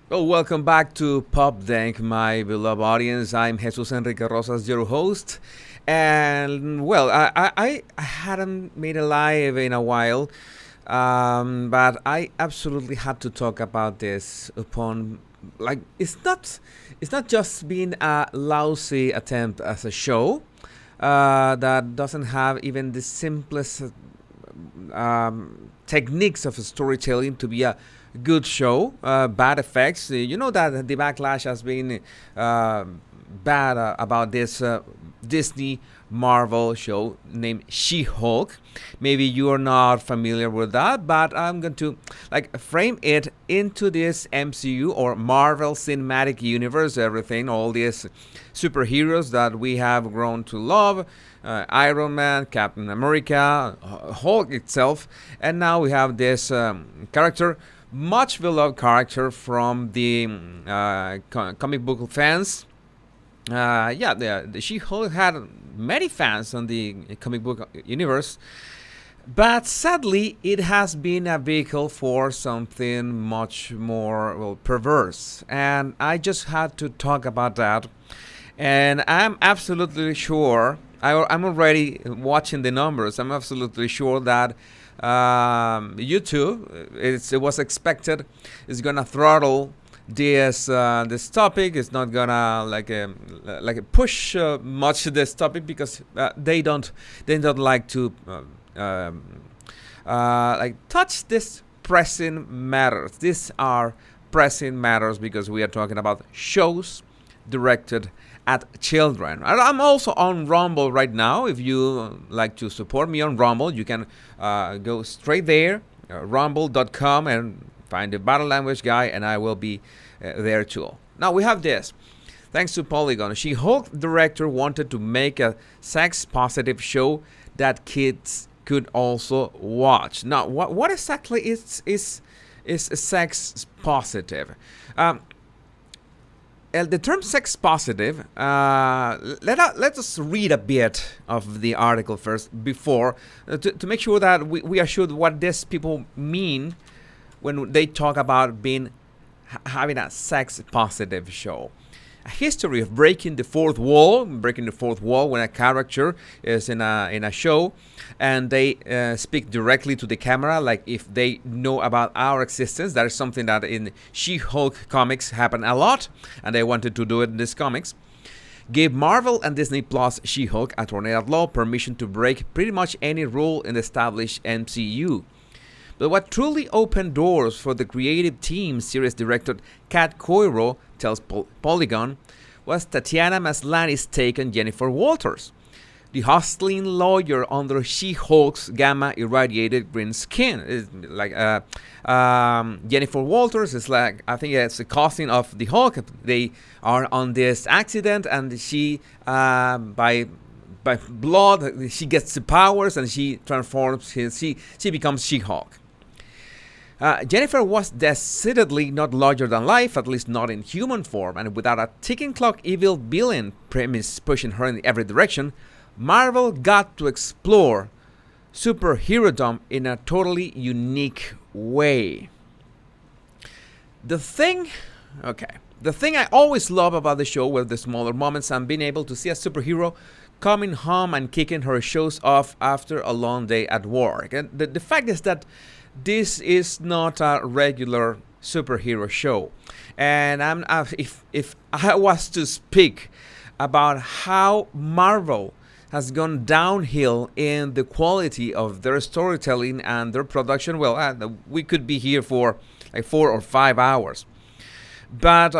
Well, welcome back to Pop Dank, my beloved audience. I'm Jesus Enrique Rosas, your host. And, well, I hadn't made a live in a while, but I absolutely had to talk about this upon, like, it's not just being a lousy attempt as a show that doesn't have even the simplest techniques of storytelling to be a good show. Bad effects. You know that the backlash has been bad about this Disney Marvel show named She-Hulk. Maybe you are not familiar with that, but I'm going to like frame it into this MCU or Marvel Cinematic Universe. Everything, all these superheroes that we have grown to love. Iron Man, Captain America, Hulk itself, and now we have this character, much beloved character from the comic book fans. Yeah, the She-Hulk had many fans on the comic book universe, but sadly, it has been a vehicle for something much more perverse, and I just had to talk about that. And I'm absolutely sure. I'm already watching the numbers. I'm absolutely sure that YouTube, it was expected, is gonna throttle this topic. It's not gonna push much this topic because they don't like to like touch this pressing matters. These are pressing matters because we are talking about shows directed at children. I'm also on Rumble right now. If you like to support me on Rumble, you can go straight there, rumble.com, and find the Battle Language guy, and I will be there too. Now we have this. Thanks to Polygon, She-Hulk director wanted to make a sex-positive show that kids could also watch. Now, what exactly is sex positive? The term sex positive, let us read a bit of the article first before to make sure that we are sure what these people mean when they talk about having a sex positive show. A history of breaking the fourth wall when a character is in a show and they speak directly to the camera, like if they know about our existence. That is something that in She-Hulk comics happen a lot, and they wanted to do it in these comics. Gave Marvel and Disney Plus She-Hulk a tornado law permission to break pretty much any rule in the established MCU. But what truly opened doors for the creative team, series director Kat Coiro tells Polygon, was Tatiana Maslany's take on Jennifer Walters, the hustling lawyer under She-Hulk's gamma-irradiated green skin. It's like Jennifer Walters is like, I think it's a cousin of the Hulk. They are on this accident, and she by blood she gets the powers and she transforms. She becomes She-Hulk. Jennifer was decidedly not larger than life, at least not in human form, and without a ticking clock evil villain premise pushing her in every direction, Marvel got to explore superherodom in a totally unique way. The thing I always love about the show were the smaller moments and being able to see a superhero coming home and kicking her shoes off after a long day at work. And the fact is that this is not a regular superhero show. And if I was to speak about how Marvel has gone downhill in the quality of their storytelling and their production, well, we could be here for like 4 or 5 hours. But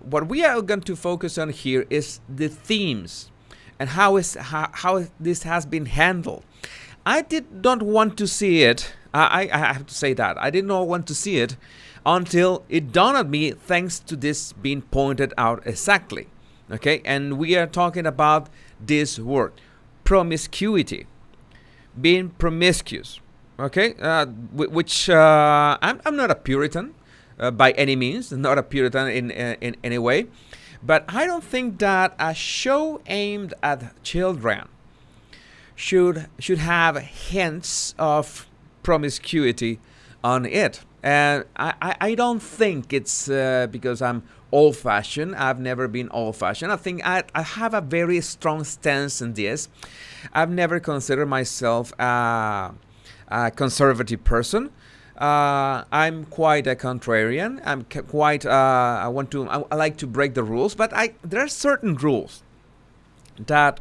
what we are going to focus on here is the themes and how this has been handled. I did not want to see it. I have to say that. I did not want to see it until it dawned on me, thanks to this being pointed out exactly. Okay? And we are talking about this word, promiscuity. Being promiscuous. Okay? Which I'm not a Puritan by any means. Not a Puritan in any way. But I don't think that a show aimed at children should have hints of promiscuity on it. And I don't think it's because I'm old-fashioned. I've never been old-fashioned. I think I have a very strong stance in this. I've never considered myself a conservative person. I'm quite a contrarian. I'm quite. I like to break the rules, but there are certain rules that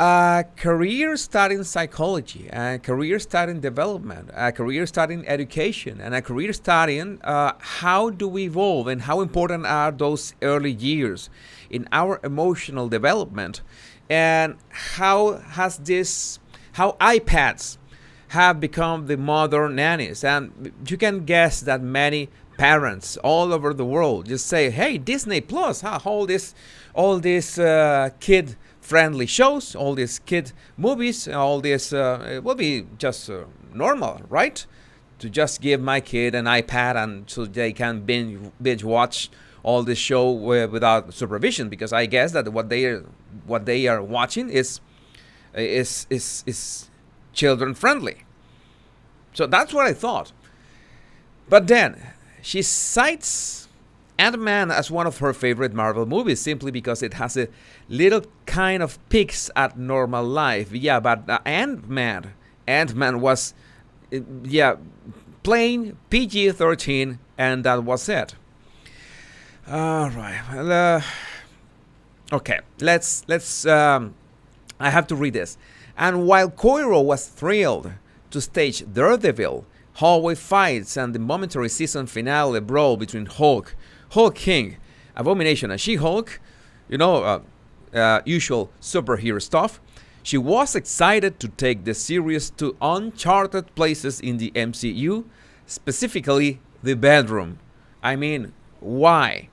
a career studying psychology, a career studying development, a career studying education, and a career studying how do we evolve and how important are those early years in our emotional development, and how iPads have become the modern nannies. And you can guess that many parents all over the world just say, hey, Disney Plus, all these kid friendly shows, all these kid movies, all this it will be just normal, right? To just give my kid an iPad and so they can binge watch all this show without supervision, because I guess that what they are watching is children friendly. So that's what I thought. But then she cites Ant-Man as one of her favorite Marvel movies simply because it has a little kind of peaks at normal life. Yeah, but Ant-Man was, plain PG-13, and that was it. All right. Well, okay. Let's. I have to read this. And while Koiro was thrilled to stage Daredevil, hallway fights, and the momentary season finale brawl between Hulk King, Abomination, and She-Hulk, usual superhero stuff, she was excited to take the series to uncharted places in the MCU, specifically the bedroom. I mean, why?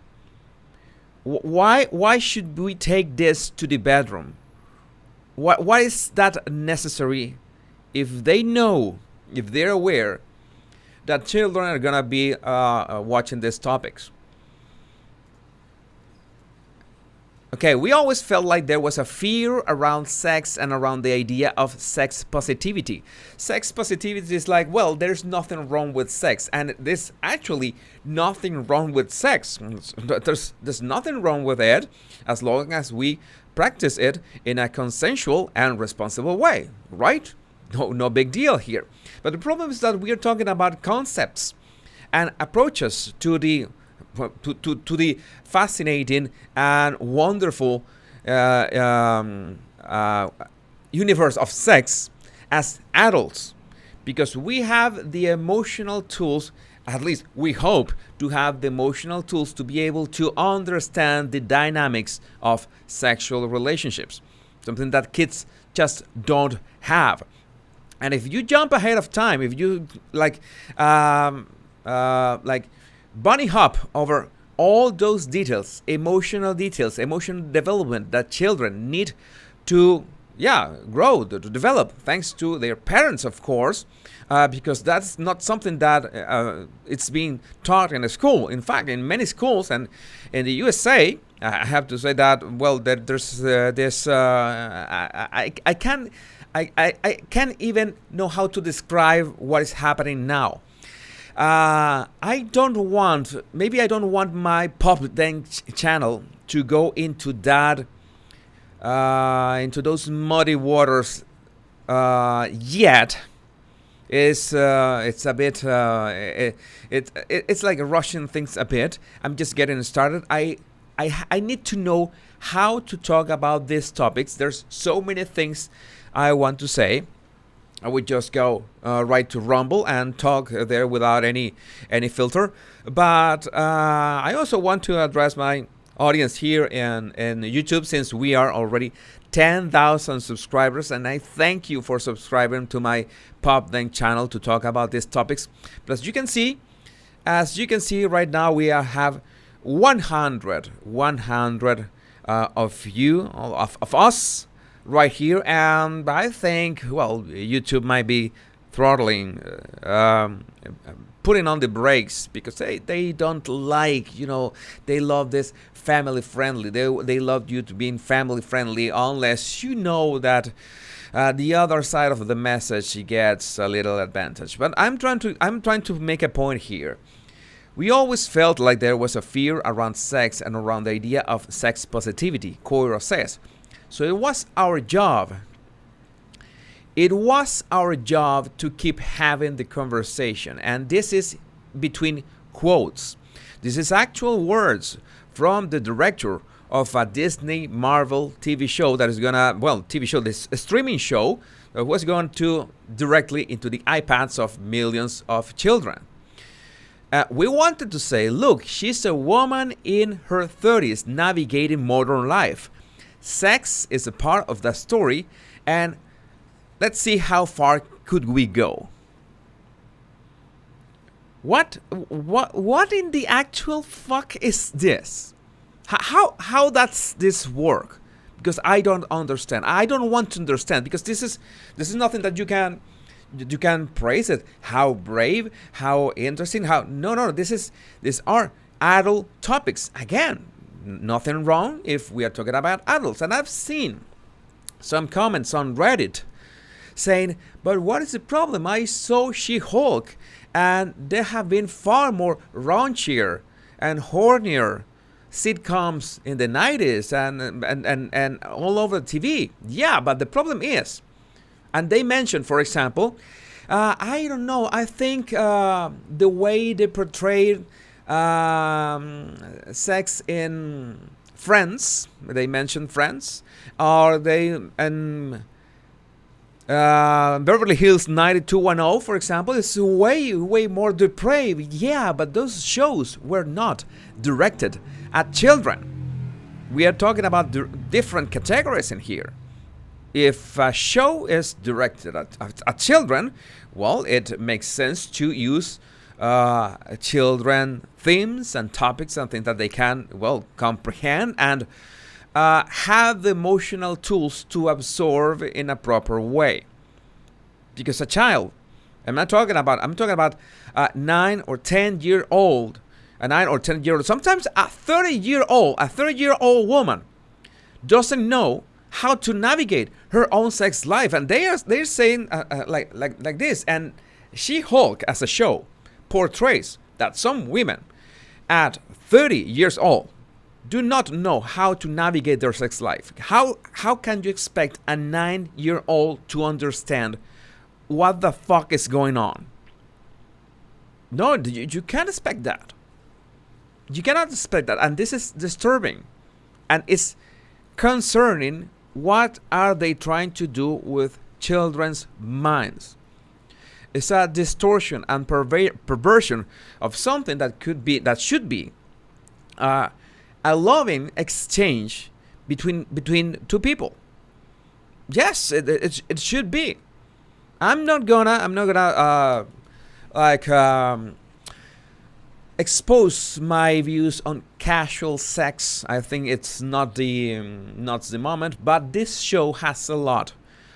Why should we take this to the bedroom? Why is that necessary if they're aware that children are gonna be watching these topics? Okay, we always felt like there was a fear around sex and around the idea of sex positivity. Sex positivity is like, well, there's nothing wrong with sex, and there's actually nothing wrong with sex. There's nothing wrong with it as long as we practice it in a consensual and responsible way, right? No big deal here. But the problem is that we are talking about concepts and approaches to the fascinating and wonderful universe of sex as adults, because we have the emotional tools, at least we hope to have the emotional tools to be able to understand the dynamics of sexual relationships, something that kids just don't have. And if you jump ahead of time, if you like bunny hop over all those details, emotional development that children need to grow, to develop, thanks to their parents, of course, because that's not something that it's being taught in a school. In fact, in many schools and in the USA, I have to say that, well, there's this, I can't even know how to describe what is happening now. I don't want my Pop Dunk channel to go into that, into those muddy waters yet. It's a bit, it's like rushing things a bit. I'm just getting started. I need to know how to talk about these topics. There's so many things I want to say. I would just go right to Rumble and talk there without any filter. But I also want to address my audience here in YouTube, since we are already 10,000 subscribers, and I thank you for subscribing to my Pop Dunk channel to talk about these topics. But as you can see right now, we have 100 of you, of us right here, and I think, well, YouTube might be throttling, putting on the brakes, because they don't like, they love this family friendly. They love you to being family friendly, unless you know that the other side of the message gets a little advantage. But I'm trying to make a point here. We always felt like there was a fear around sex and around the idea of sex positivity, Koiro says. So it was our job. It was our job to keep having the conversation. And this is between quotes. This is actual words from the director of a Disney Marvel TV show that is this streaming show that was going to directly into the iPads of millions of children. We wanted to say, look, she's a woman in her 30s navigating modern life. Sex is a part of that story, and let's see how far could we go. What in the actual fuck is this? How does this work? Because I don't understand. I don't want to understand, because this is nothing that you can praise it. How brave, how interesting, no. These are adult topics. Again, nothing wrong if we are talking about adults. And I've seen some comments on Reddit saying, but what is the problem? I saw She-Hulk, and there have been far more raunchier and hornier sitcoms in the 90s and all over TV. Yeah, but the problem is, and they mentioned, for example, I don't know, I think the way they portrayed sex in Friends, they mentioned Friends, or Beverly Hills 90210, for example, is way more depraved. Yeah, but those shows were not directed at children. We are talking about different categories in here. If a show is directed at children, well, it makes sense to use children themes and topics and things that they can, comprehend and have the emotional tools to absorb in a proper way. Because a child, I'm talking about 9 or 10 year old, sometimes a 30-year-old woman doesn't know how to navigate her own sex life, and they're saying like this. And She-Hulk as a show portrays that some women at 30 years old do not know how to navigate their sex life. How can you expect a 9-year-old to understand what the fuck is going on? No, you can't expect that. You cannot expect that, and this is disturbing, and it's concerning. What are they trying to do with children's minds? It's a distortion and perversion of something that should be a loving exchange between two people. Yes, it should be. I'm not gonna expose my views on casual sex. I think it's not the moment, but this show has a lot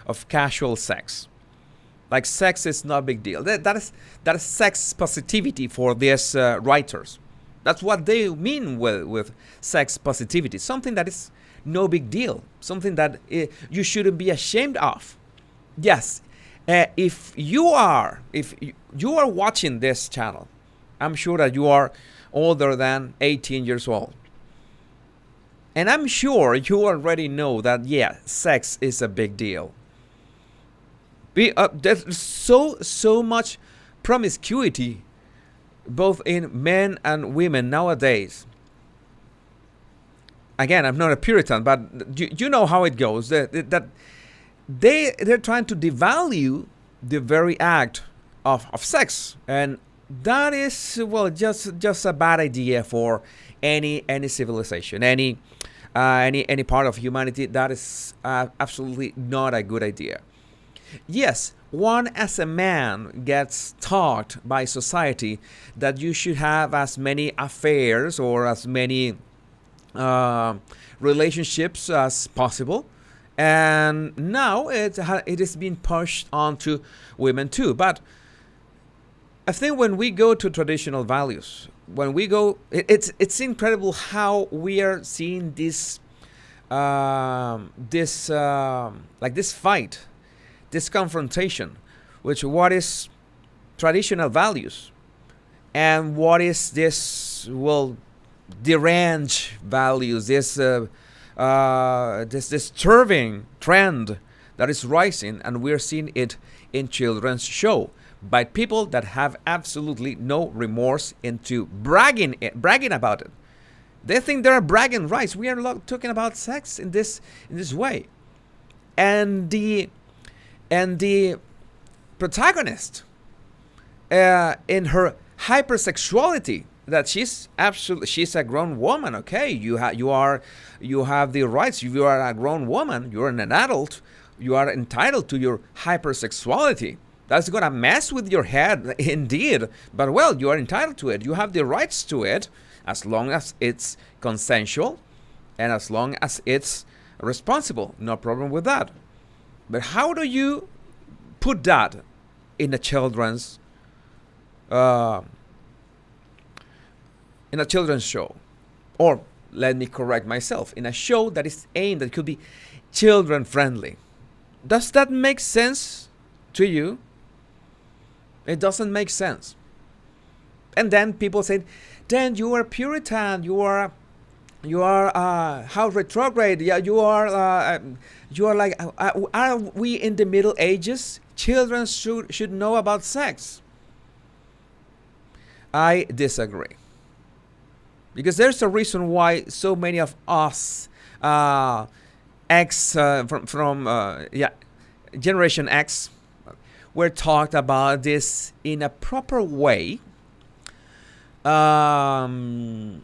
of casual sex. Like, sex is not a big deal. That is sex positivity for these writers. That's what they mean with sex positivity. Something that is no big deal. Something that you shouldn't be ashamed of. Yes, if you are watching this channel, I'm sure that you are older than 18 years old. And I'm sure you already know that, sex is a big deal. There's so much promiscuity, both in men and women nowadays. Again, I'm not a Puritan, but you know how it goes. That they're trying to devalue the very act of sex, and that is just a bad idea for any civilization, any part of humanity. That is absolutely not a good idea. Yes, one as a man gets taught by society that you should have as many affairs or as many relationships as possible, and now it is being pushed onto women too. But I think when we go to traditional values, it's incredible how we are seeing this fight this confrontation, which what is traditional values and what is this, well, deranged values, this disturbing trend that is rising, and we're seeing it in children's show by people that have absolutely no remorse into bragging about it. They think they're bragging rights. We are talking about sex in this way, and the protagonist in her hypersexuality, that she's a grown woman. Okay, you have the rights. You are a grown woman. You're an adult. You are entitled to your hypersexuality. That's gonna mess with your head, indeed. But well, you are entitled to it. You have the rights to it, as long as it's consensual and as long as it's responsible. No problem with that. But how do you put that in a children's show? Or let me correct myself, in a show that is aimed, that could be children friendly. Does that make sense to you? It doesn't make sense. And then people say, then you are Puritan, you are how retrograde, yeah, you are like, are we in the Middle Ages? Children should know about sex. I disagree. Because there's a reason why so many of us, Generation X, were taught about this in a proper way.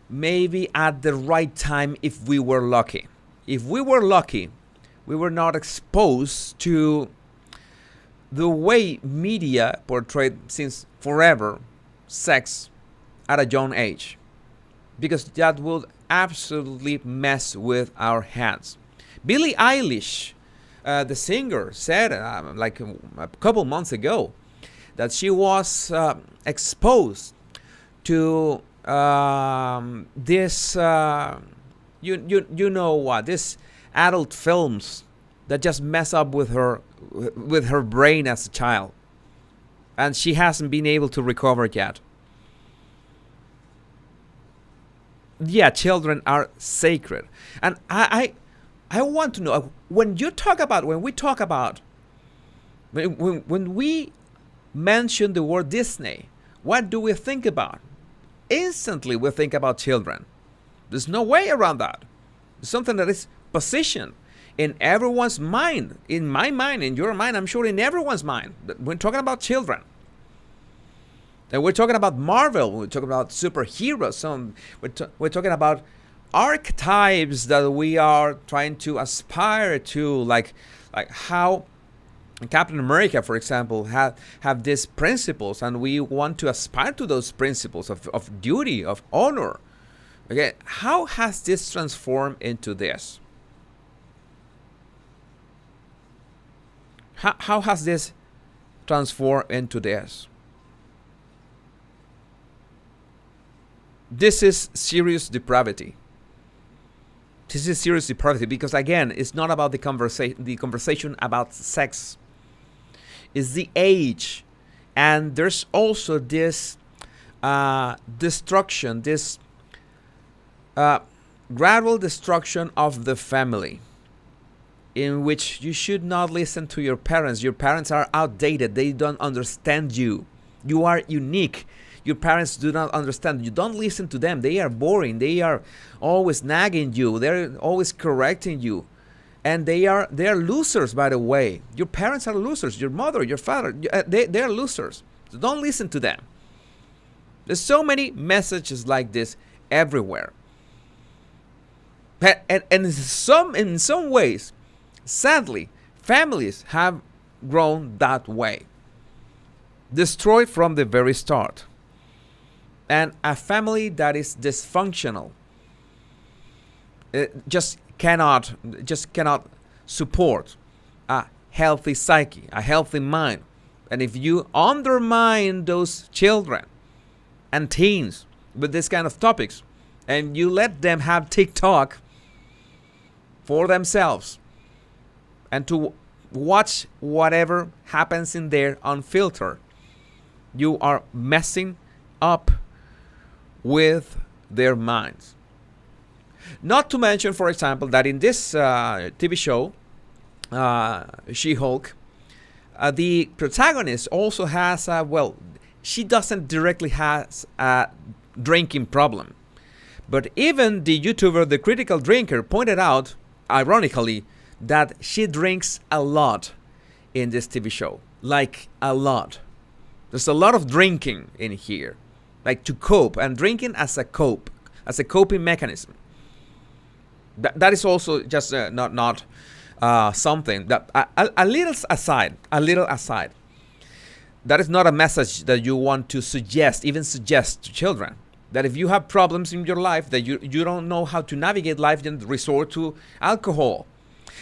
Maybe at the right time, if we were lucky. If we were lucky, we were not exposed to the way media portrayed since forever sex at a young age, because that would absolutely mess with our heads. Billie Eilish, the singer, said like a couple months ago that she was exposed to this this adult films that just mess up with her brain as a child, and she hasn't been able to recover yet. Yeah, children are sacred, and I want to know, when we talk about when we mention the word Disney, what do we think about? Instantly we think about children. There's no way around that. It's something that is positioned in everyone's mind, in my mind, in your mind, I'm sure in everyone's mind. We're talking about children. And we're talking about Marvel, we're talking about superheroes, we're talking about archetypes that we are trying to aspire to, like how Captain America, for example, have these principles, and we want to aspire to those principles of duty, of honor. Okay, how has this transformed into this? How has this transformed into this? This is serious depravity. This is serious depravity, because again, it's not about the conversation about sex. It's the age, and there's also this destruction, this gradual destruction of the family, in which you should not listen to your parents. Your parents are outdated. They don't understand you. You are unique. Your parents do not understand. You don't listen to them. They are boring. They are always nagging you. They're always correcting you. And they are losers, by the way. Your parents are losers. Your mother, your father, they are losers. So don't listen to them. There's so many messages like this everywhere. And in some ways, sadly, families have grown that way. Destroyed from the very start. And a family that is dysfunctional just cannot support a healthy psyche, a healthy mind. And if you undermine those children and teens with this kind of topics, and you let them have TikTok for themselves, and to watch whatever happens in there unfiltered. You are messing up with their minds. Not to mention, for example, that in this TV show, She-Hulk, the protagonist also has she doesn't directly has a drinking problem. But even the YouTuber, The Critical Drinker, pointed out, ironically, that she drinks a lot in this TV show. Like, a lot. There's a lot of drinking in here. Like, to cope. And drinking as a coping mechanism. That is also just not something that a little aside. That is not a message that you want to suggest to children. That if you have problems in your life, that you don't know how to navigate life, then resort to alcohol.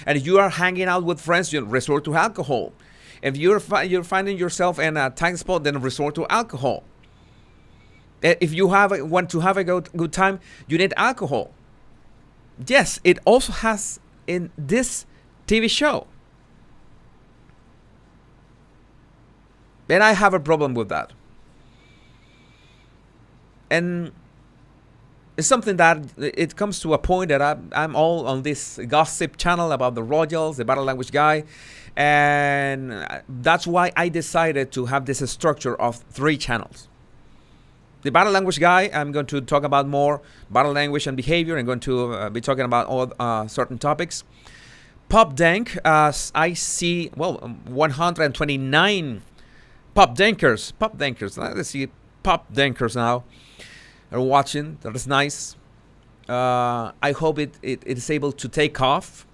And if you are hanging out with friends, you resort to alcohol. If you're finding yourself in a tight spot, then resort to alcohol. If you want to have a good time, you need alcohol. Yes, it also has in this TV show. And I have a problem with that. And it's something that it comes to a point that I'm all on this gossip channel about the Royals, the Battle Language Guy. And that's why I decided to have this structure of 3 channels. The Battle Language Guy, I'm going to talk about more battle language and behavior. I'm going to be talking about all certain topics. Pop Dank, I see, 129 Pop Dankers. Let's see, Pop Dankers now are watching. That is nice. I hope it is able to take off,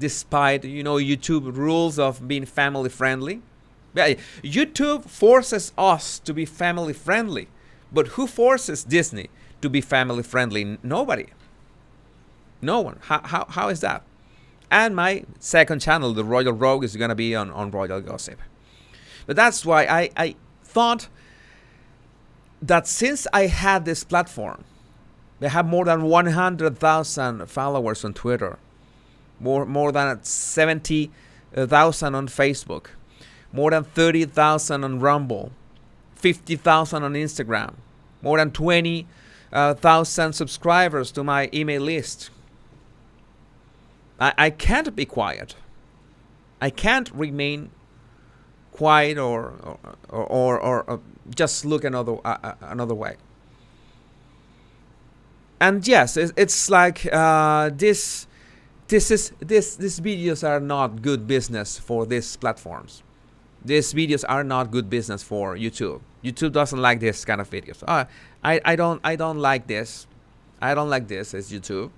despite YouTube rules of being family friendly. Yeah, YouTube forces us to be family friendly, but who forces Disney to be family friendly? Nobody. No one. How is that? And my second channel, the Royal Rogue, is gonna be on Royal Gossip. But that's why I thought that since I had this platform, they have more than 100,000 followers on Twitter, more than 70,000 on Facebook, more than 30,000 on Rumble, 50,000 on Instagram, more than 20,000 subscribers to my email list. I can't be quiet. I can't remain quiet or just look another way. And yes, it's like these videos are not good business for these platforms. These videos are not good business for YouTube. YouTube doesn't like this kind of videos. I don't like this. I don't like this as YouTube.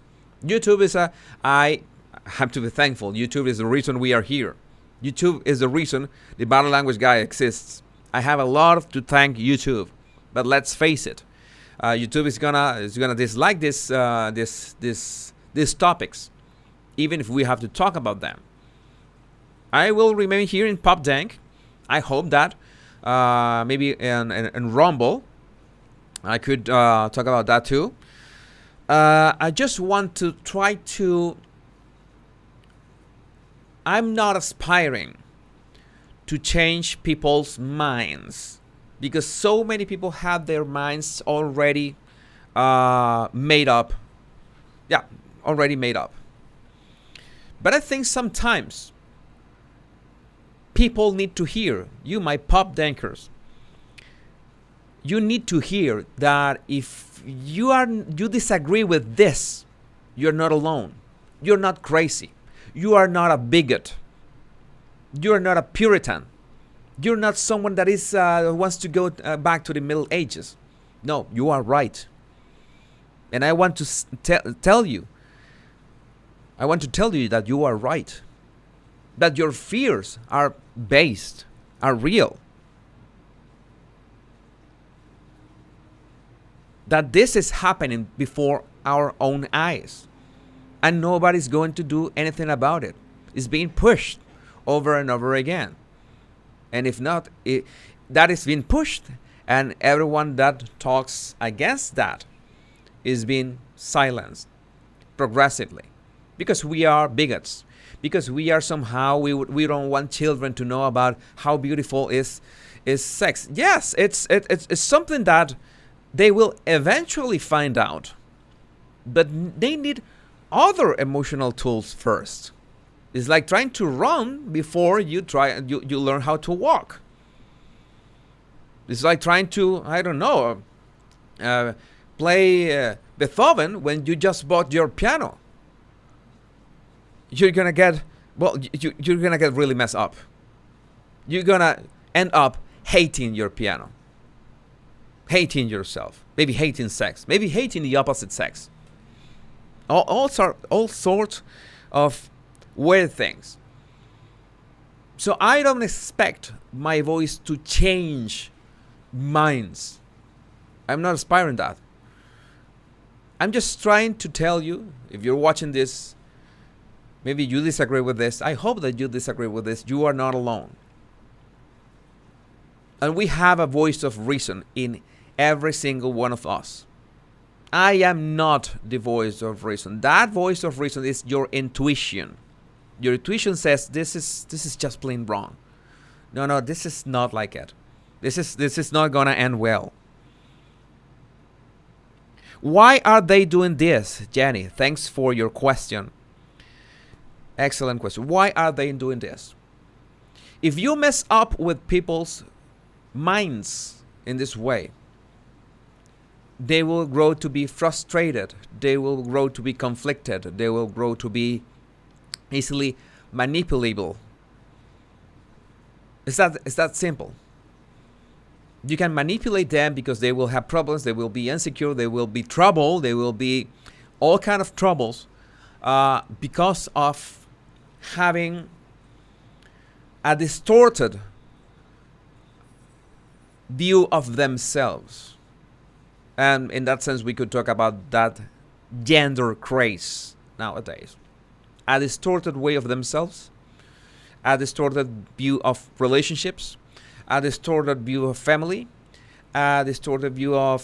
YouTube is I have to be thankful. YouTube is the reason we are here. YouTube is the reason the Battle Language Guy exists. I have a lot to thank YouTube, but let's face it, YouTube is gonna dislike these topics, even if we have to talk about them. I will remain here in Pop Dank. I hope that maybe in Rumble I could talk about that too. I just want to try to. I'm not aspiring to change people's minds, because so many people have their minds already made up. Yeah, already made up. But I think sometimes people need to hear, you, my Pop Dankers, you need to hear that if you disagree with this, you're not alone. You're not crazy. You are not a bigot. You are not a Puritan. You're not someone that is wants to go back to the Middle Ages. No, you are right. And I want to tell you. I want to tell you that you are right. That your fears are based, are real. That this is happening before our own eyes. And nobody's going to do anything about it. It's being pushed over and over again. And if not, that is being pushed, and everyone that talks against that is being silenced progressively. Because we are bigots. because we are somehow we don't want children to know about how beautiful is sex. Yes, it's something that they will eventually find out, but they need other emotional tools first. It's like trying to run before you learn how to walk. It's like trying to, I don't know, play Beethoven when you just bought your piano. You're gonna get, well, you're gonna get really messed up. You're gonna end up hating your piano, hating yourself, maybe hating sex, maybe hating the opposite sex. All sorts of weird things. So I don't expect my voice to change minds. I'm not aspiring that. I'm just trying to tell you, if you're watching this, maybe you disagree with this. I hope that you disagree with this. You are not alone. And we have a voice of reason in every single one of us. I am not the voice of reason. That voice of reason is your intuition. Your intuition says this is just plain wrong. No, this is not like it. This is not gonna end well. Why are they doing this, Jenny? Thanks for your question. Excellent question. Why are they doing this? If you mess up with people's minds in this way, they will grow to be frustrated. They will grow to be conflicted. They will grow to be easily manipulable. It's that simple. You can manipulate them because they will have problems. They will be insecure. They will be trouble. They will be all kind of troubles because of having a distorted view of themselves. And in that sense, we could talk about that gender craze nowadays. A distorted way of themselves, a distorted view of relationships, a distorted view of family, a distorted view of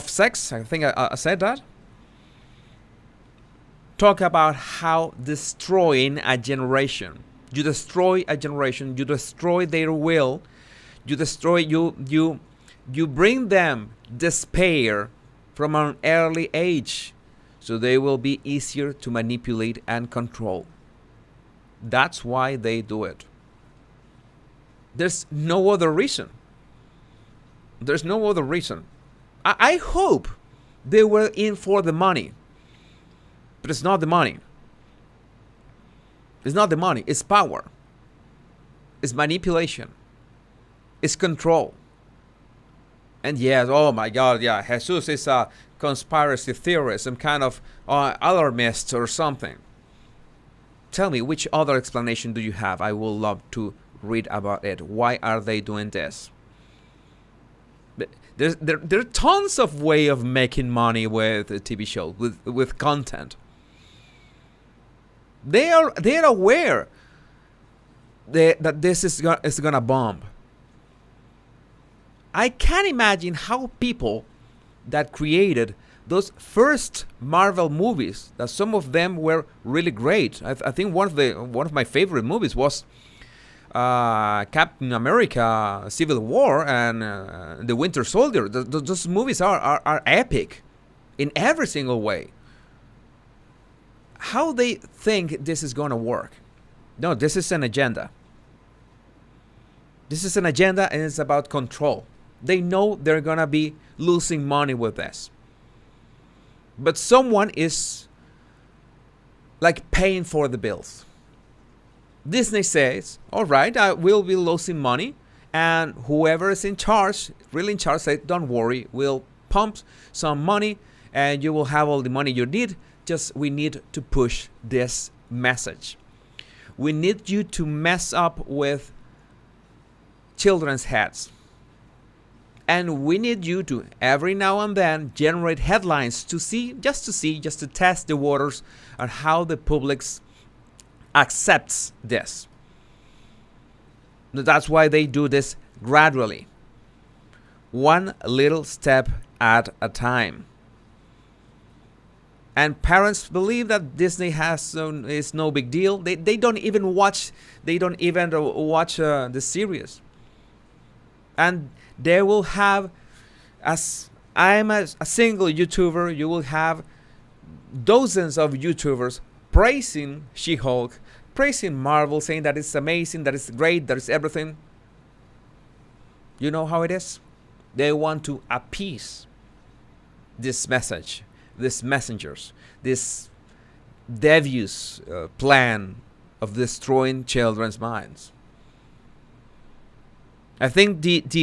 sex. I think I said that. Talk about how destroying a generation. You destroy a generation. You destroy their will. You destroy you bring them despair from an early age, so they will be easier to manipulate and control. That's why they do it. There's no other reason. There's no other reason. I hope they were in for the money. But it's not the money. It's not the money. It's power. It's manipulation. It's control. And yes, oh my God, yeah, Jesus is a conspiracy theorist, some kind of alarmist or something. Tell me, which other explanation do you have? I would love to read about it. Why are they doing this? There are tons of ways of making money with a TV show, with content. They're aware that this is gonna bomb. I can't imagine how people that created those first Marvel movies, that some of them were really great. I think one of my favorite movies was Captain America: Civil War and The Winter Soldier. Those movies are epic in every single way. How they think this is gonna work? No, this is an agenda. This is an agenda, and it's about control. They know they're gonna be losing money with this, but someone is like paying for the bills. Disney says, all right, I will be losing money, and whoever is in charge, really in charge, says, don't worry, we'll pump some money and you will have all the money you need. Just we need to push this message. We need you to mess up with children's heads. And we need you to every now and then generate headlines to test the waters on how the public accepts this. That's why they do this gradually, one little step at a time. And parents believe that Disney is no big deal. They don't even watch. They don't even watch the series. And they will have, as I'm a single YouTuber, you will have dozens of YouTubers praising She-Hulk, praising Marvel, saying that it's amazing, that it's great, that it's everything. You know how it is? They want to appease this message, these messengers, this devious plan of destroying children's minds. I think the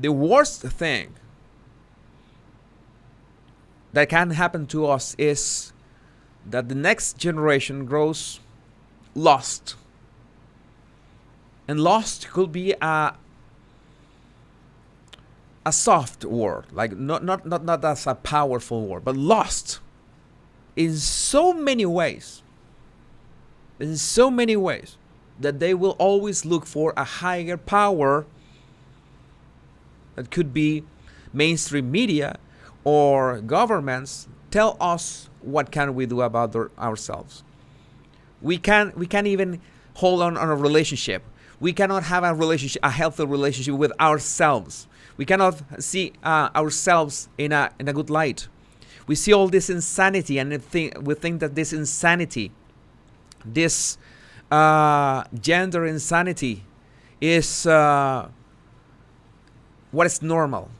worst thing that can happen to us is that the next generation grows lost. And lost could be a soft word, like not as a powerful word, but lost in so many ways. In so many ways that they will always look for a higher power that could be mainstream media or governments tell us what can we do about ourselves. We can't even hold on a relationship. We cannot have a healthy relationship with ourselves. We cannot see ourselves in a good light. We see all this insanity, and we think that this insanity, this gender insanity, is what is normal.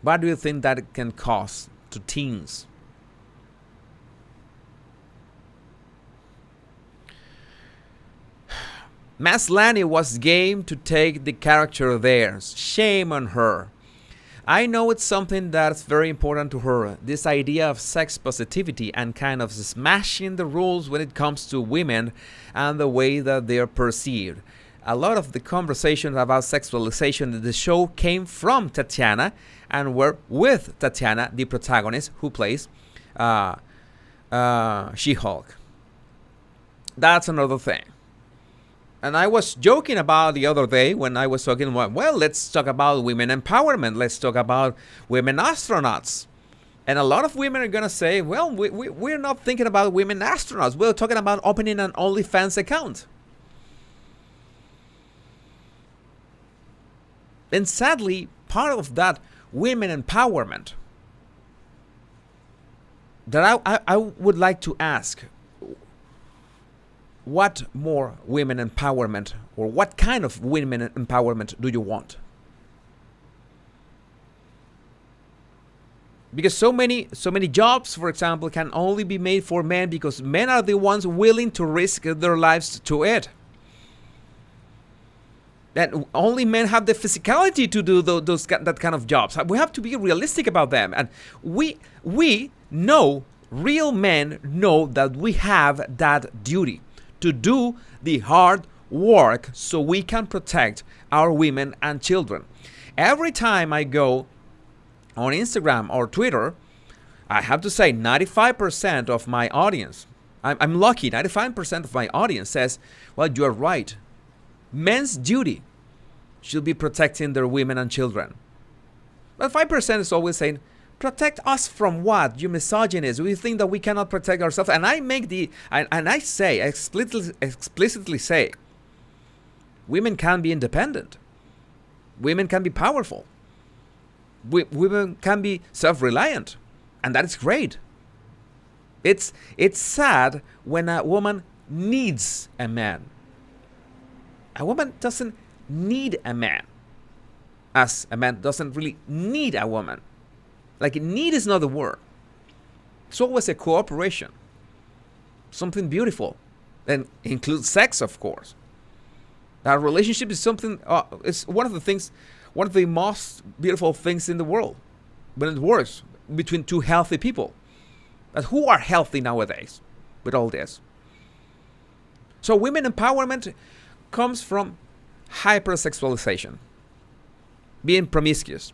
What do you think that it can cause to teens? Maslany was game to take the character there. Shame on her. I know it's something that's very important to her. This idea of sex positivity and kind of smashing the rules when it comes to women and the way that they're perceived. A lot of the conversations about sexualization in the show came from Tatiana and were with Tatiana, the protagonist who plays She-Hulk. That's another thing. And I was joking about the other day when I was talking about, well, let's talk about women empowerment. Let's talk about women astronauts. And a lot of women are going to say, well, we're not thinking about women astronauts. We're talking about opening an OnlyFans account. And sadly, part of that women empowerment that I would like to ask, what more women empowerment, or what kind of women empowerment do you want? Because so many jobs, for example, can only be made for men because men are the ones willing to risk their lives to it. And only men have the physicality to do that kind of jobs. We have to be realistic about them. And we know, real men know that we have that duty to do the hard work so we can protect our women and children. Every time I go on Instagram or Twitter, I have to say 95% of my audience, I'm lucky, 95% of my audience says, well, you're right. Men's duty should be protecting their women and children. But 5% is always saying, protect us from what? You misogynist. We think that we cannot protect ourselves. And I make I explicitly say, women can be independent. Women can be powerful. Women can be self-reliant. And that is great. It's sad when a woman needs a man. A woman doesn't need a man, as a man doesn't really need a woman. Like, need is not the word. It's always a cooperation. Something beautiful. And includes sex, of course. Our relationship is something, it's one of the most beautiful things in the world. When it works between two healthy people. But who are healthy nowadays with all this? So women empowerment comes from hypersexualization. Being promiscuous.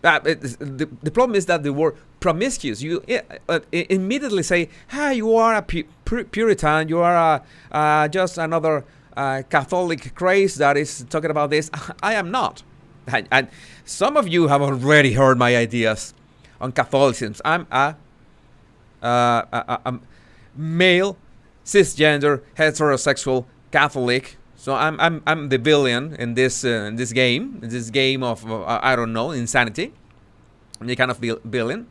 The problem is that the word promiscuous, you immediately say, you are a Puritan, you are just another Catholic craze that is talking about this. I am not. And some of you have already heard my ideas on Catholicism. I'm a male, cisgender, heterosexual Catholic. So I'm the villain in this game of I don't know, insanity. I'm the kind of villain.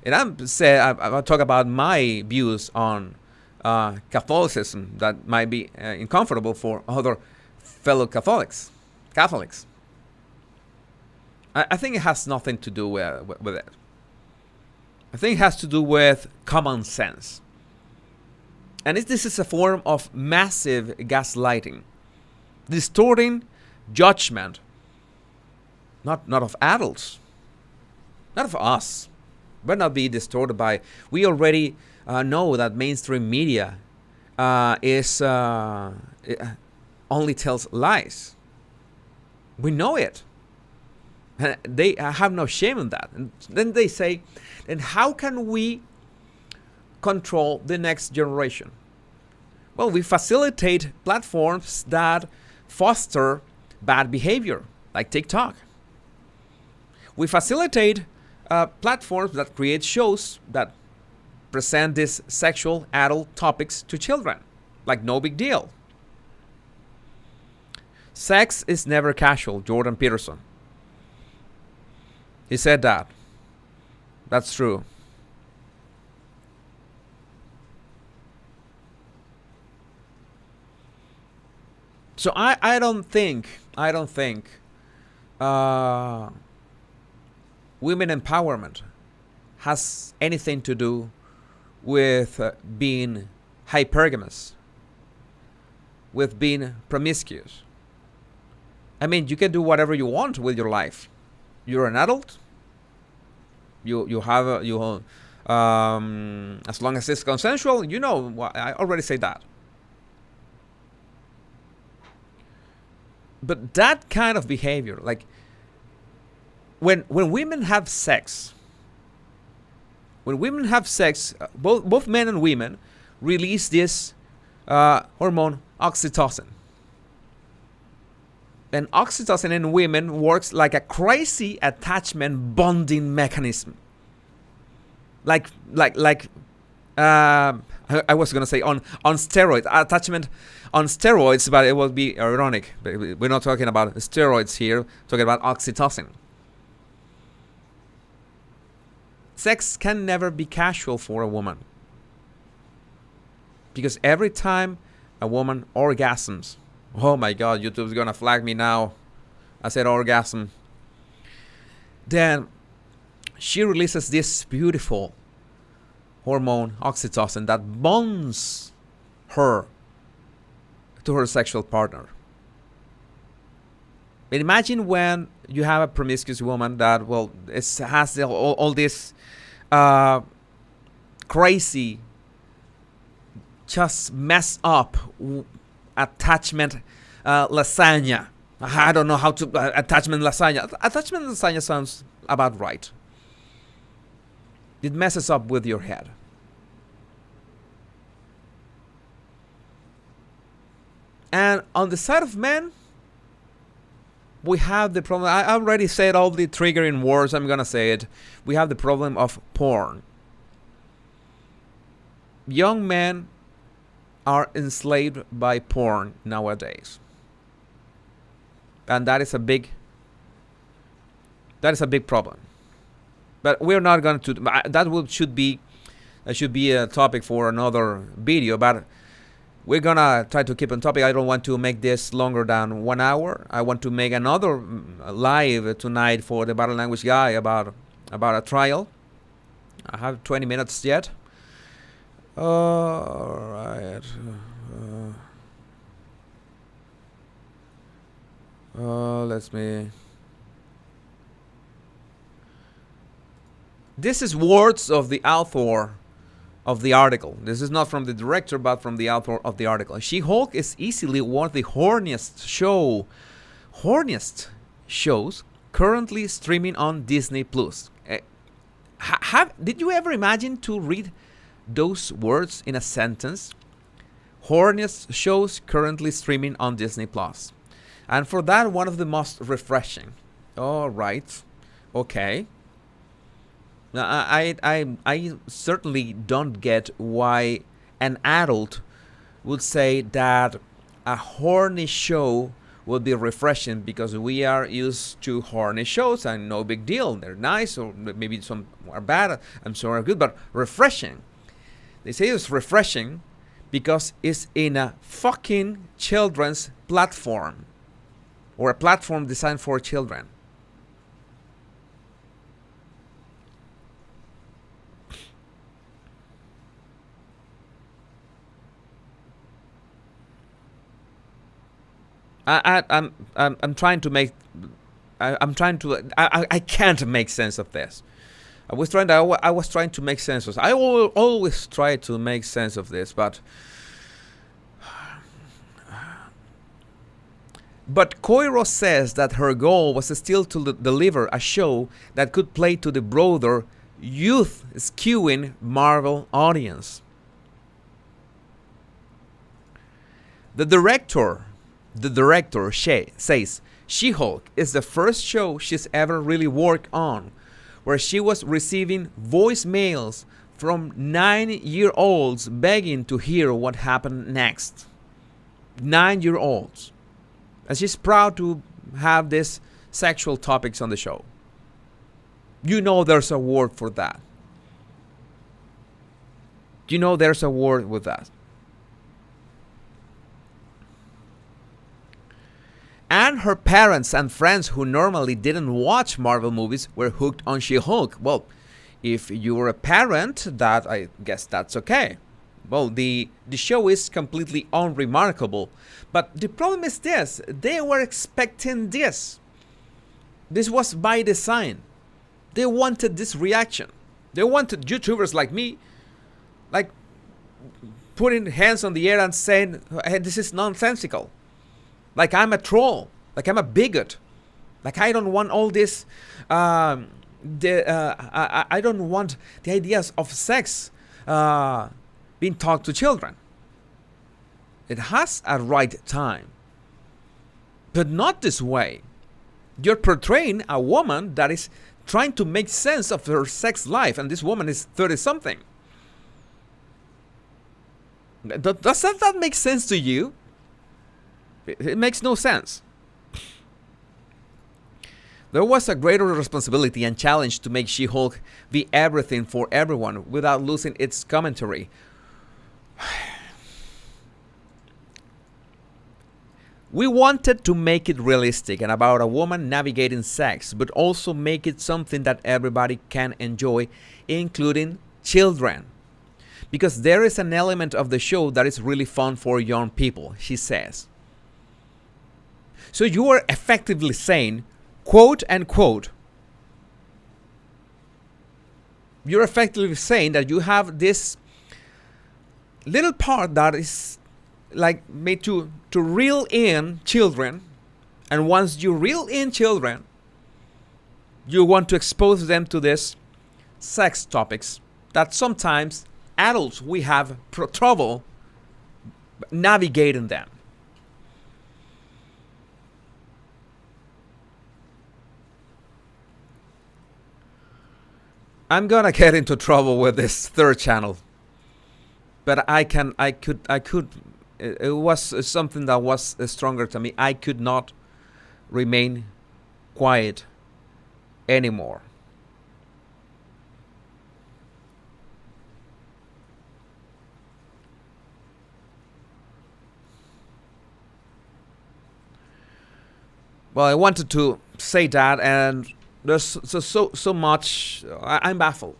And I talk about my views on Catholicism that might be uncomfortable for other fellow Catholics. I think it has nothing to do with it. I think it has to do with common sense. And this is a form of massive gaslighting, distorting judgment, not of adults, not of us, but not be distorted by. We already know that mainstream media only tells lies. We know it. They have no shame in that. And then they say, then how can we control the next generation? Well, we facilitate platforms that foster bad behavior, like TikTok. We facilitate platforms that create shows that present these sexual adult topics to children, like No Big Deal. Sex is never casual, Jordan Peterson. He said that. That's true. So I don't think women empowerment has anything to do with being hypergamous, with being promiscuous. I mean, you can do whatever you want with your life. You're an adult. You have as long as it's consensual. You know, I already say that. But that kind of behavior, like when women have sex, both men and women release this hormone oxytocin. And oxytocin in women works like a crazy attachment bonding mechanism. I was gonna say on steroids, attachment on steroids, but it would be ironic. But we're not talking about steroids here. We're talking about oxytocin. Sex can never be casual for a woman, because every time a woman orgasms, oh my God, YouTube's gonna flag me now. I said orgasm. Then she releases this beautiful hormone, oxytocin, that bonds her to her sexual partner. But imagine when you have a promiscuous woman that, well, has all this crazy, just mess up attachment lasagna. I don't know how to attachment lasagna. Attachment lasagna sounds about right. It messes up with your head. And on the side of men, we have the problem. I already said all the triggering words. I'm gonna say it. We have the problem of porn. Young men are enslaved by porn nowadays, and that is a big problem. But we're not going to. Should be a topic for another video. But we're gonna try to keep on topic. I don't want to make this longer than 1 hour. I want to make another live tonight for the Battle Language Guy about a trial. I have 20 minutes yet. All right. Let's me. This is words of the author of the article. This is not from the director, but from the author of the article. She-Hulk is easily one of the horniest shows currently streaming on Disney Plus. Did you ever imagine to read those words in a sentence? Horniest shows currently streaming on Disney Plus. And for that, one of the most refreshing. All right. Okay. Now, I certainly don't get why an adult would say that a horny show will be refreshing, because we are used to horny shows and no big deal. They're nice, or maybe some are bad and some are good, but refreshing. They say it's refreshing because it's in a fucking children's platform, or a platform designed for children. I'm trying to make. I'm trying to. I can't make sense of this. I was trying to make sense of this. I always try to make sense of this, but Koiro says that her goal was still to deliver a show that could play to the broader youth skewing Marvel audience. The director says She-Hulk is the first show she's ever really worked on, where she was receiving voicemails from 9-year-olds begging to hear what happened next. 9-year-olds. And she's proud to have these sexual topics on the show. You know there's a word for that. You know there's a word with that. And her parents and friends who normally didn't watch Marvel movies were hooked on She-Hulk. Well, if you're a parent, that I guess that's okay. Well, the show is completely unremarkable. But the problem is this. They were expecting this. This was by design. They wanted this reaction. They wanted YouTubers like me, like, putting hands on the air and saying, hey, this is nonsensical. Like I'm a troll, like I'm a bigot, like I don't want all this. I don't want the ideas of sex being taught to children. It has a right time, but not this way. You're portraying a woman that is trying to make sense of her sex life, and this woman is 30-something. Does that make sense to you? It makes no sense. There was a greater responsibility and challenge to make She-Hulk be everything for everyone without losing its commentary. We wanted to make it realistic and about a woman navigating sex, but also make it something that everybody can enjoy, including children. Because there is an element of the show that is really fun for young people, she says. So you are effectively saying, quote unquote, you're effectively saying that you have this little part that is like made to reel in children, and once you reel in children, you want to expose them to this sex topics that sometimes adults we have trouble navigating them. I'm gonna get into trouble with this third channel, but it was something that was stronger to me. I could not remain quiet anymore. Well, I wanted to say that, and there's so much. I'm baffled.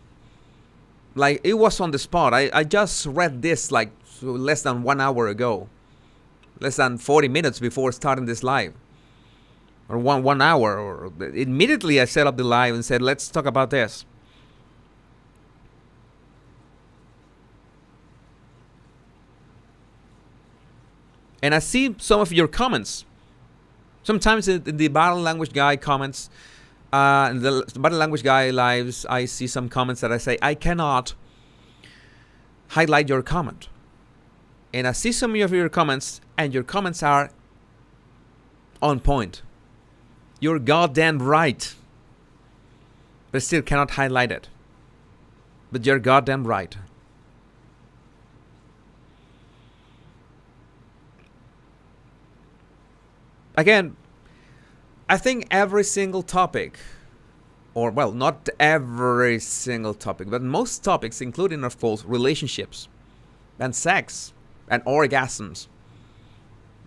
Like, it was on the spot. I just read this like less than 1 hour ago, less than 40 minutes before starting this live, or one hour. Or immediately I set up the live and said, let's talk about this. And I see some of your comments. Sometimes in the Battle Language Guy comments, in the Battle Language Guy lives, I see some comments that I say, I cannot highlight your comment. And I see some of your comments, and your comments are on point. You're goddamn right. But still cannot highlight it. But you're goddamn right. Again, I think every single topic, or well, not every single topic, but most topics, including, of course, relationships and sex and orgasms,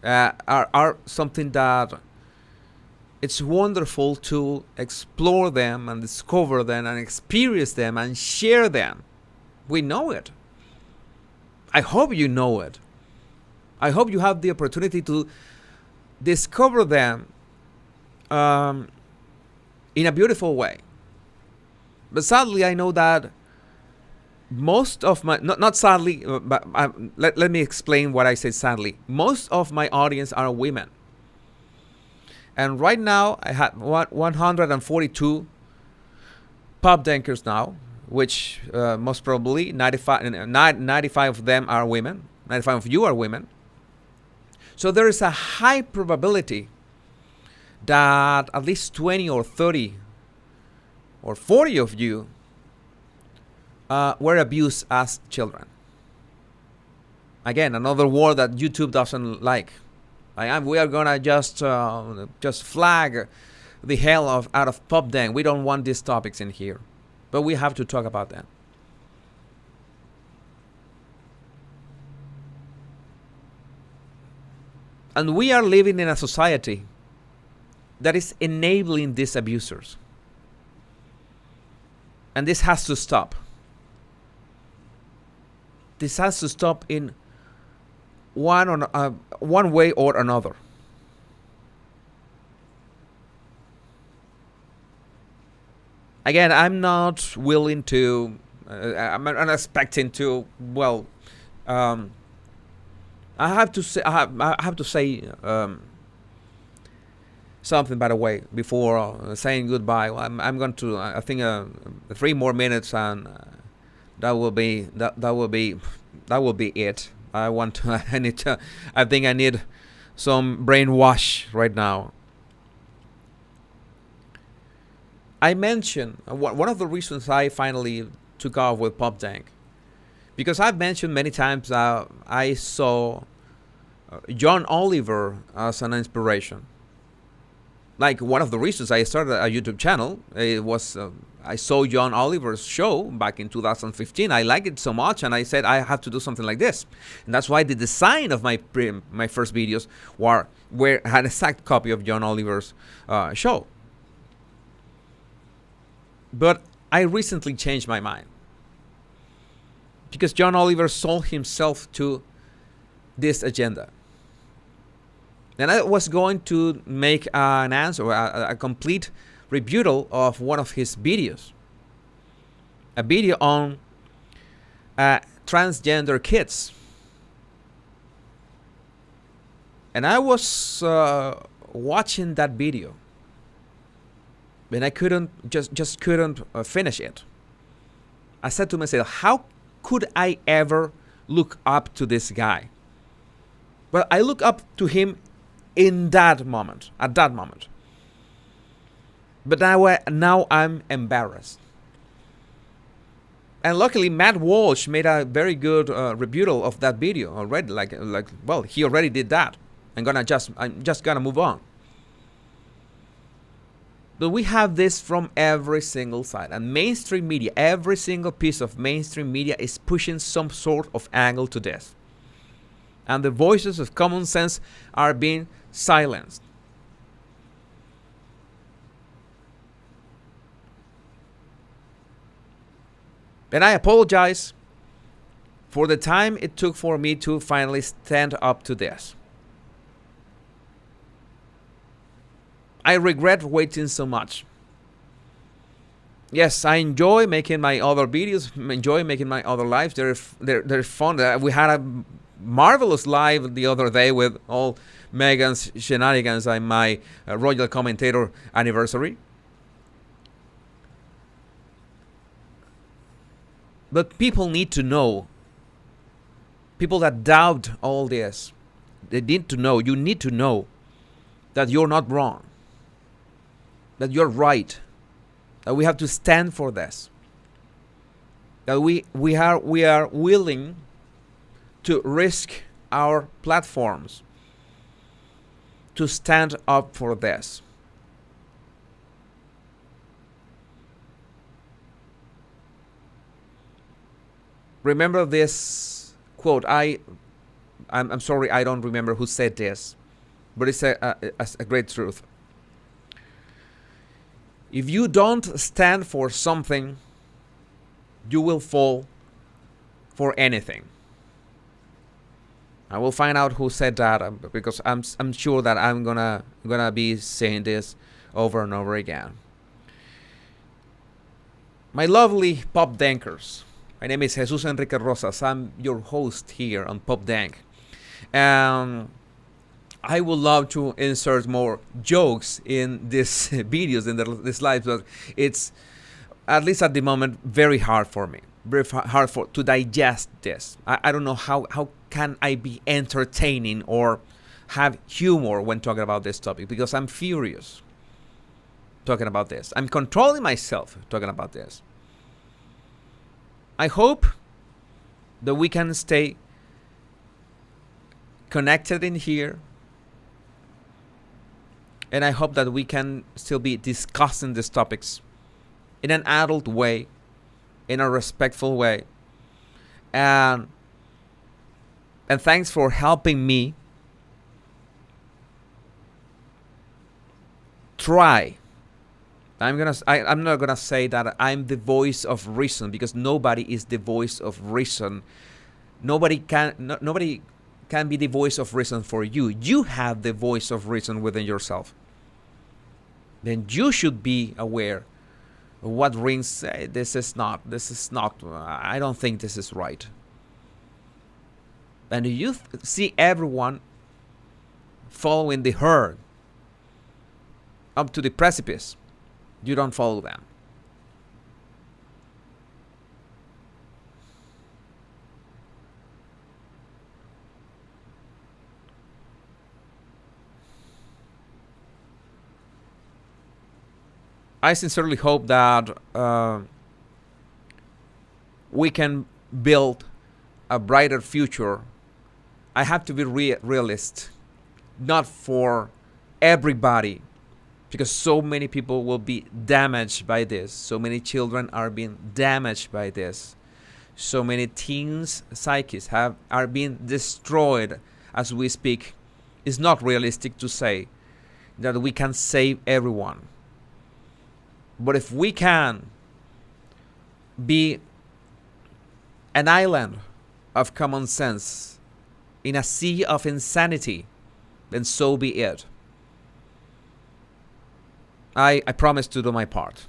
are something that it's wonderful to explore them and discover them and experience them and share them. We know it. I hope you know it. I hope you have the opportunity to discover them in a beautiful way. But sadly, I know that most of my, not sadly, but let me explain what I say sadly. Most of my audience are women. And right now, I have 142 pop dankers now, which most probably 95 of them are women. 95 of you are women. So there is a high probability that at least 20 or 30 or 40 of you were abused as children. Again, another word that YouTube doesn't like. We are gonna just flag the hell out of pop dank. We don't want these topics in here, but we have to talk about them. And we are living in a society that is enabling these abusers. And this has to stop. This has to stop in one way or another. Again, I'm not willing to, I'm not expecting to, well, I have to say something, by the way, before saying goodbye. I'm going to, I think, 3 more minutes, and that will be it. I think I need some brainwash right now. I mentioned one of the reasons I finally took off with pop dank, because I've mentioned many times I saw John Oliver as an inspiration. Like, one of the reasons I started a YouTube channel, it was I saw John Oliver's show back in 2015. I liked it so much, and I said I have to do something like this. And that's why the design of my first videos had an exact copy of John Oliver's show. But I recently changed my mind, because John Oliver sold himself to this agenda. And I was going to make an answer, a complete rebuttal of one of his videos. A video on transgender kids. And I was watching that video, and I couldn't finish it. I said to myself, how could I ever look up to this guy? Well, I look up to him at that moment. But now I'm embarrassed. And luckily, Matt Walsh made a very good rebuttal of that video already. Well, he already did that. I'm just gonna move on. But we have this from every single side. And mainstream media, every single piece of mainstream media is pushing some sort of angle to this. And the voices of common sense are being silenced. And I apologize for the time it took for me to finally stand up to this. I regret waiting so much. Yes, I enjoy making my other videos, enjoy making my other lives. They're fun. We had a marvelous live the other day with all Megan's shenanigans and my Royal Commentator anniversary. But people need to know. People that doubt all this, they need to know. You need to know that you're not wrong, that you're right, that we have to stand for this, that we are willing to risk our platforms to stand up for this. Remember this quote. I'm sorry, I don't remember who said this, but it's a great truth. If you don't stand for something, you will fall for anything. I will find out who said that, because I'm sure that I'm gonna be saying this over and over again. My lovely Pop Dankers, my name is Jesus Enrique Rosas. I'm your host here on Pop Dank. I would love to insert more jokes in these videos, in these lives, but it's, at least at the moment, very hard for me. Very hard to digest this. I don't know how can I be entertaining or have humor when talking about this topic, because I'm furious talking about this. I'm controlling myself talking about this. I hope that we can stay connected in here, and I hope that we can still be discussing these topics in an adult way, in a respectful way. And thanks for helping me try. I'm not gonna say that I'm the voice of reason, because nobody is the voice of reason. Nobody can be the voice of reason for you. You have the voice of reason within yourself. Then you should be aware of what rings say. This is not. I don't think this is right. And you see everyone following the herd up to the precipice. You don't follow them. I sincerely hope that we can build a brighter future. I have to be realist, not for everybody, because so many people will be damaged by this. So many children are being damaged by this. So many teens' psyches are being destroyed as we speak. It's not realistic to say that we can save everyone. But if we can be an island of common sense in a sea of insanity, then so be it. I promise to do my part.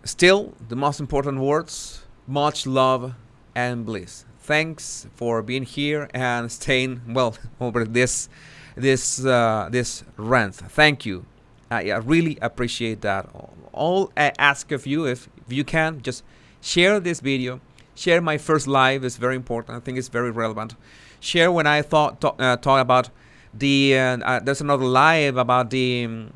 Still, the most important words: much love and bliss. Thanks for being here and staying, well, over this rant. Thank you. I really appreciate that. All I ask of you, if you can, just share this video. Share my first live. It's very important. I think it's very relevant. Share when I talk about the there's another live about the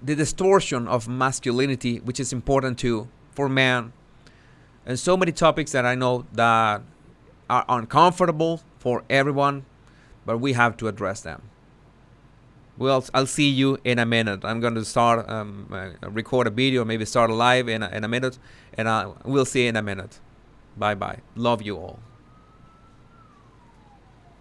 distortion of masculinity, which is important too for men, and so many topics that I know that are uncomfortable for everyone, but we have to address them. Well, I'll see you in a minute. I'm going to start record a video, maybe start a live in a minute, and we'll see you in a minute. Bye bye. Love you all.